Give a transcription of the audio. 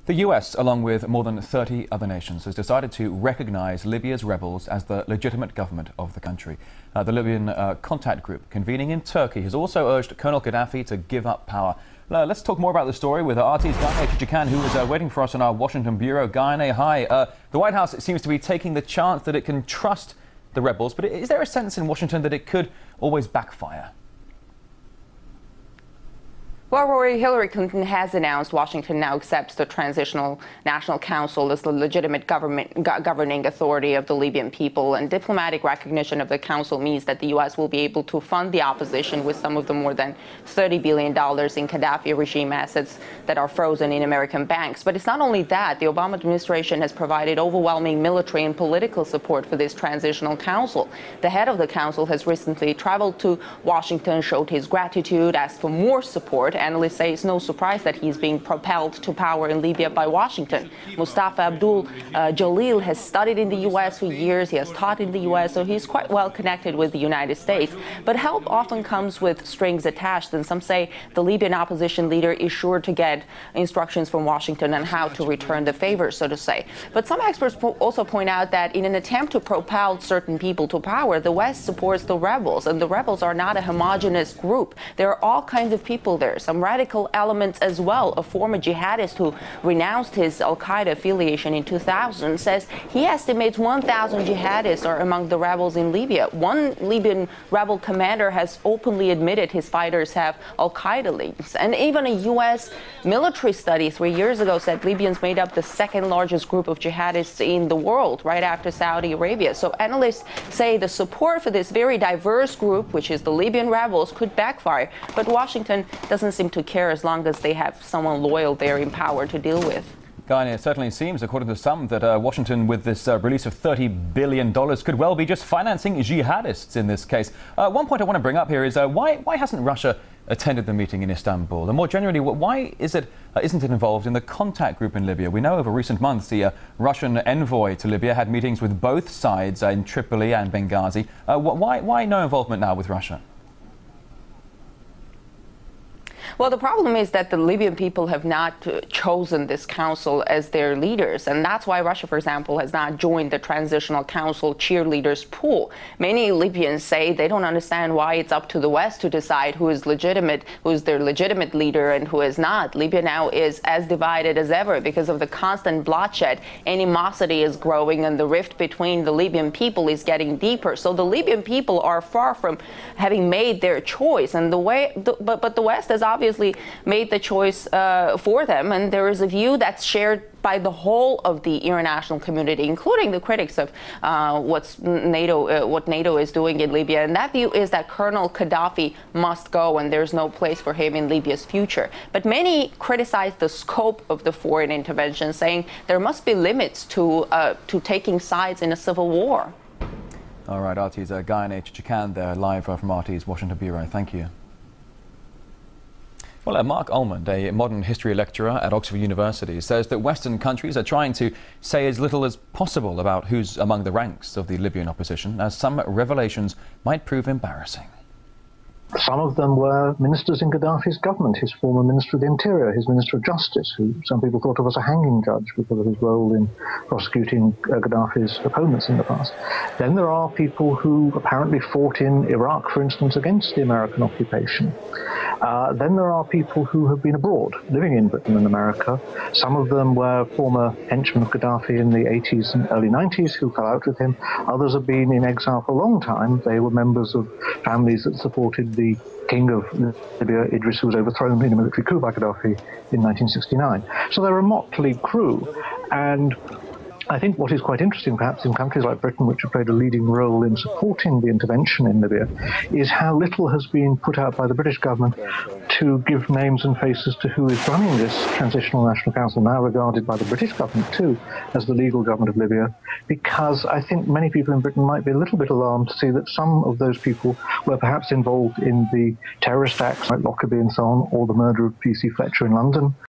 The US, along with more than 30 other nations, has decided to recognize Libya's rebels as the legitimate government of the country. The Libyan contact group convening in Turkey has also urged Colonel Gaddafi to give up power. Let's talk more about the story with RT's Gayane Chichikan, who is waiting for us in our Washington bureau. Gayane, hi. The White House seems to be taking the chance that it can trust the rebels, but is there a sense in Washington that it could always backfire? Well, Rory, Hillary Clinton has announced Washington now accepts the Transitional National Council as the legitimate governing authority of the Libyan people. And diplomatic recognition of the council means that the U.S. will be able to fund the opposition with some of the more than $30 billion in Gaddafi regime assets that are frozen in American banks. But it's not only that. The Obama administration has provided overwhelming military and political support for this transitional council. The head of the council has recently traveled to Washington, showed his gratitude, asked for more support. Analysts say it's no surprise that he's being propelled to power in Libya by Washington. Mustafa Abdul Jalil has studied in the U.S. for years. He has taught in the U.S., so he's quite well connected with the United States. But help often comes with strings attached, and some say the Libyan opposition leader is sure to get instructions from Washington on how to return the favor, so to say. But some experts also point out that in an attempt to propel certain people to power, the West supports the rebels, and the rebels are not a homogenous group. There are all kinds of people there. Some radical elements as well. A former jihadist who renounced his al-Qaeda affiliation in 2000 says he estimates 1,000 jihadists are among the rebels in Libya. One Libyan rebel commander has openly admitted his fighters have al-Qaeda links. And even a U.S. military study 3 years ago said Libyans made up the second largest group of jihadists in the world, right after Saudi Arabia. So analysts say the support for this very diverse group, which is the Libyan rebels, could backfire. But Washington doesn't seem to care as long as they have someone loyal there in power to deal with. Gayane, it certainly seems, according to some, that Washington, with this release of $30 billion, could well be just financing jihadists in this case. One point I want to bring up here is why hasn't Russia attended the meeting in Istanbul? And more generally, why isn't it involved in the contact group in Libya? We know over recent months the Russian envoy to Libya had meetings with both sides in Tripoli and Benghazi. Why no involvement now with Russia? Well, the problem is that the Libyan people have not chosen this council as their leaders. And that's why Russia, for example, has not joined the Transitional Council cheerleaders pool. Many Libyans say they don't understand why it's up to the West to decide who is legitimate, who is their legitimate leader and who is not. Libya now is as divided as ever because of the constant bloodshed. Animosity is growing and the rift between the Libyan people is getting deeper. So the Libyan people are far from having made their choice. And but the West has obviously made the choice for them, and there is a view that's shared by the whole of the international community, including the critics of what NATO is doing in Libya. And that view is that Colonel Gaddafi must go, and there's no place for him in Libya's future. But many criticize the scope of the foreign intervention, saying there must be limits to taking sides in a civil war. All right, RT's Gayane Chichikan there, live from RT's Washington bureau. Thank you. Well, Mark Almond, a modern history lecturer at Oxford University, says that Western countries are trying to say as little as possible about who's among the ranks of the Libyan opposition, as some revelations might prove embarrassing. Some of them were ministers in Gaddafi's government, his former Minister of the Interior, his Minister of Justice, who some people thought of as a hanging judge because of his role in prosecuting Gaddafi's opponents in the past. Then there are people who apparently fought in Iraq, for instance, against the American occupation. Then there are people who have been abroad, living in Britain and America. Some of them were former henchmen of Gaddafi in the 80s and early 90s who fell out with him. Others have been in exile for a long time. They were members of families that supported the king of Libya, Idris, who was overthrown in a military coup by Gaddafi in 1969. So they're a motley crew. And I think what is quite interesting, perhaps, in countries like Britain, which have played a leading role in supporting the intervention in Libya, is how little has been put out by the British government to give names and faces to who is running this Transitional National Council, now regarded by the British government, too, as the legal government of Libya, because I think many people in Britain might be a little bit alarmed to see that some of those people were perhaps involved in the terrorist acts like Lockerbie and so on, or the murder of P.C. Fletcher in London,